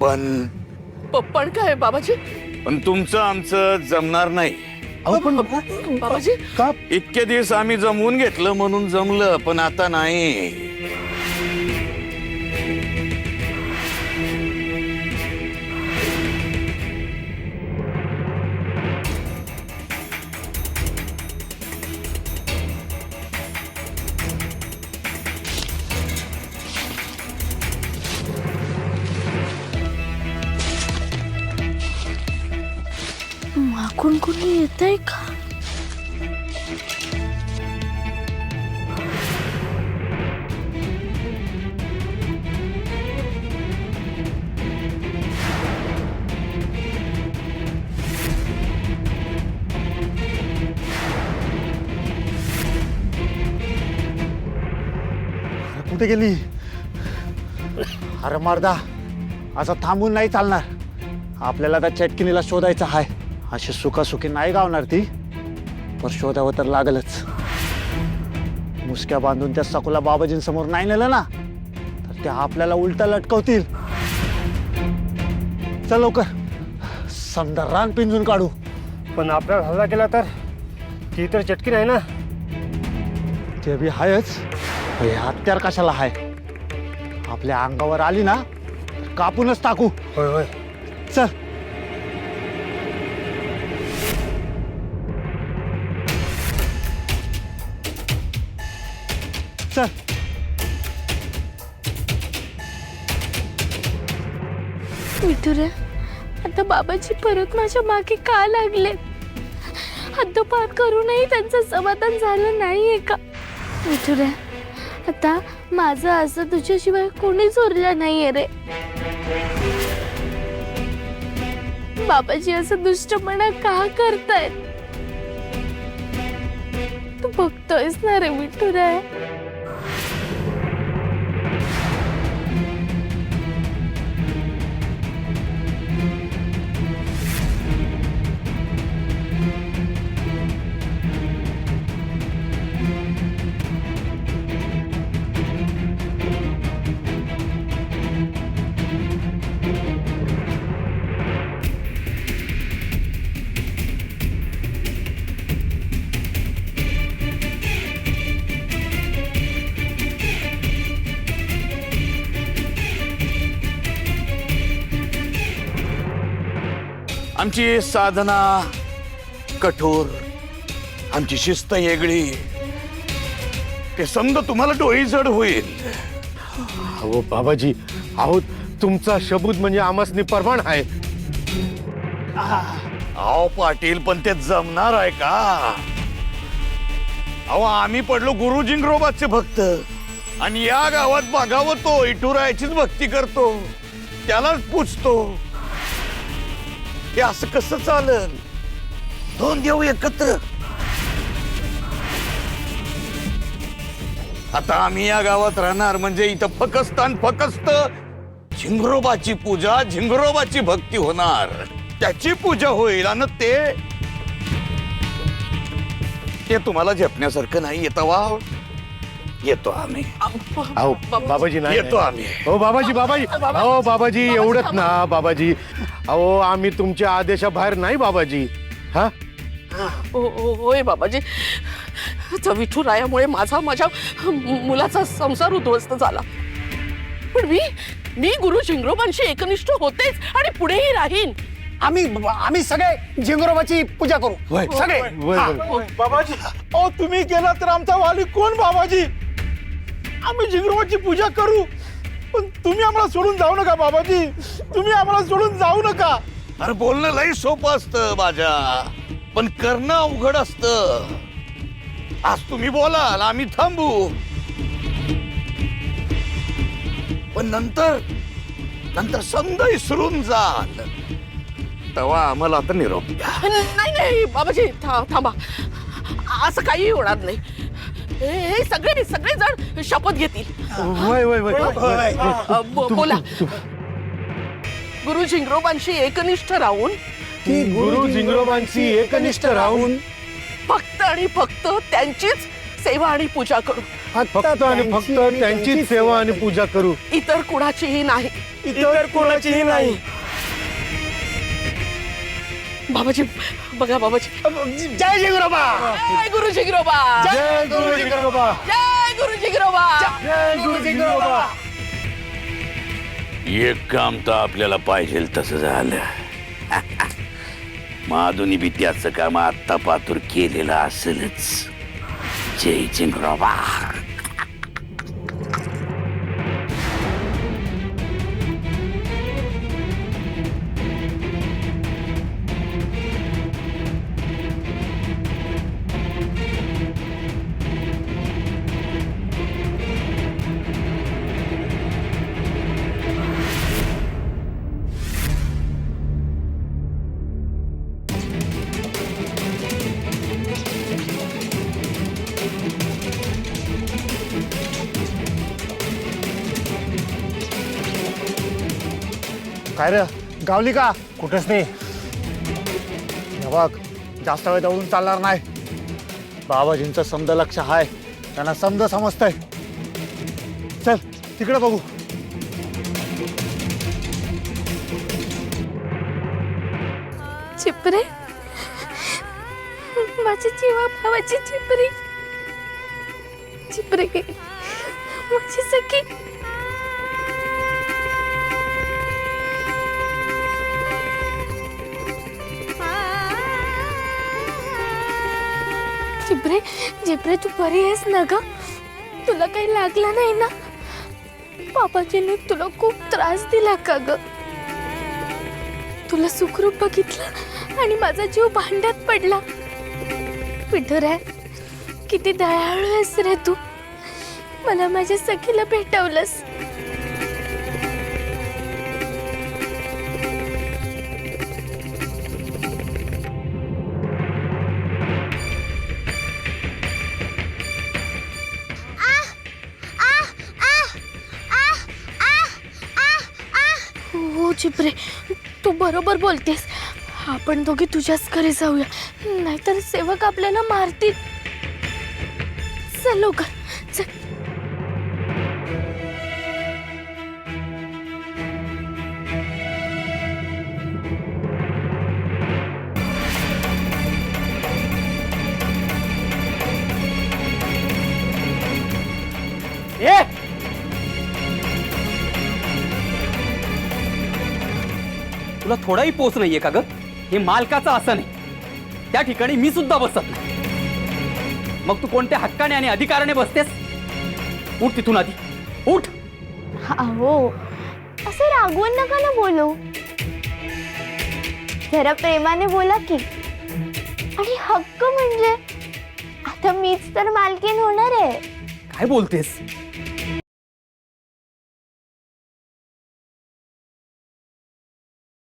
पण पण काय बाबाजी? पण तुमचं आमचं जमणार नाही. बाबाजी का? इतके दिवस आम्ही जमवून घेतलं म्हणून जमलं, पण आता नाही. मागून कोणी येतंय का? कुठे गेली? अरे मर्दा, असं थांबून नाही चालणार. आपल्याला त्या चटकिनीला शोधायचं आहे. अशी सुखासुखी नाही गावणार ती, पण शोधावं तर लागलच. मुसक्या बांधून त्या सकुला बाबाजींसमोर नाही नेलं ना, तर त्या आपल्याला उलटा लटकवतील. चल लवकर, समजा रान पिंजून काढू. पण आपल्याला हल्ला केला तर? ती तर चटकी नाही ना. ते बी आहेच. हे हत्यार कशाला आहे? आपल्या अंगावर आली ना तर कापूनच टाकू. होय होय. चल. चल. विठुरे, आता बाबाजी परत माझ्या मागे का लागले? हद्दपार करूनही त्यांचं समाधान झालं नाहीये का? विठुरे, आता माझं असं तुझ्याशिवाय कोणीच उरलं नाहीये रे. बाबाजी असं दुष्टपणा का करतायत? तू बघतोयस ना रे विठुरे. आमची साधना कठोर, आमची शिस्त वेगळी. ते समजा तुम्हाला डोळी जड होईल. अहो बाबाजी, अहो तुमचा शब्द म्हणजे आमसनी परवान आहे. अहो पाटील, पण ते जमणार आहे का? अहो आम्ही पडलो गुरु जिंगरोबाचे भक्त, आणि या गावात बघावं तो इटुरायाचीच भक्ती करतो, त्यालाच पूजतो. हे असं कसं चालेल? दोन देव एकत्र. आता आम्ही या गावात राहणार म्हणजे इथं फकस्त झिंगरोबाची पूजा, झिंगरोबाची भक्ती होणार, त्याची पूजा होईल. आणि ते तुम्हाला झेपण्यासारखं नाही. येतो आम्ही. अहो बाबाजी नाही. येतो आम्ही. हो बाबाजी, बाबाजी, अहो बाबाजी, एवढंच ना बाबाजी. अहो आम्ही तुमच्या आदेशाबाहेर नाही बाबाजी. हा होय बाबाजी. विठुरायामुळे माझ्या मुलाचा संसार उद्ध्वस्त झाला. पण मी गुरु झिंगरोबांशी एकनिष्ठ होतेच आणि पुढेही राहीन. आम्ही सगळे झिंगरोबाची पूजा करू. सगळे. बाबाजी, अहो तुम्ही केला तर आमचा वाली कोण बाबाजी? आम्ही झिंगरोबाची पूजा करू, पण तुम्ही आम्हाला सोडून जाऊ नका बाबाजी. तुम्ही आम्हाला सोडून जाऊ नका. अरे बोलणं लई सोपं असतं बाजा, पण करणं अवघड असतं. आज तुम्ही बोलाल, आम्ही थांबू, पण नंतर समजा इसरून जाल, तेव्हा आम्हाला आता निरोप द्या. नाही बाबाजी, थांबा. असं काही होणार नाही. हे सगळे जण शपथ घेतील. बोला. गुरु झिंगरोबांशी एकनिष्ठ राहून, गुरु झिंगरोबांशी एकनिष्ठ राहून फक्त आणि फक्त त्यांचीच सेवा आणि पूजा करू. फक्त आणि फक्त त्यांचीच सेवा आणि पूजा करू. इतर कुणाचीही नाही. इतर कोणाचीही नाही. बाबाजी बघा बाबाजी. जय जिंगरोबा. जय गुरु जिंगरोबा. जय गुरु जिंगरोबा. जय गुरु जिंगरोबा. जय गुरु जिंगरोबा. एक काम तर आपल्याला पाहिजे तसं झालं. माधुनी बी त्याचं काम आत्ता पातूर केलेलं असेलच. जय जिंगरोबा. काय रे गावली का? कुठंच नाही. हे बघ जास्त वेळ दौडून चालणार नाही. बाबाजींचं समद लक्ष आहे, त्यांना समज समजतंय. चल तिकडे बघू. चिपरे, माझ्या जीवा भावाची चिपरी. चिपरे माझी सखी. चिपरे चिपरे तू बरी आहेस ना ग? तुला काही लागलं नाही ना? बाबाजीने तुला खूप त्रास दिला का ग? तुला सुखरूप बघितलं आणि माझा जीव भांड्यात पडला. विठुराय, किती दयाळू आहेस रे तू. मला माझ्या सखीला भेटवलंस. हो चिपरे, तू बरोबर बोलतेस. आपण दोघे तुझ्याच घरी जाऊया, नाहीतर सेवक आपल्याला मारतील. चल लवकर चल. तुला थोडाही पोच नाहीये का ग? हे मालकाचं असं नाही. त्या ठिकाणी मी सुद्धा बसत नाही. मग तू कोणत्या हक्काने आणि अधिकाराने बसतेस? उठ तिथून आधी, उठ. अहो, असं रागवून नका ना बोलू. जरा प्रेमाने बोला की. आणि हक्क म्हणजे आता मीच तर मालकीण होणार आहे. काय बोलतेस?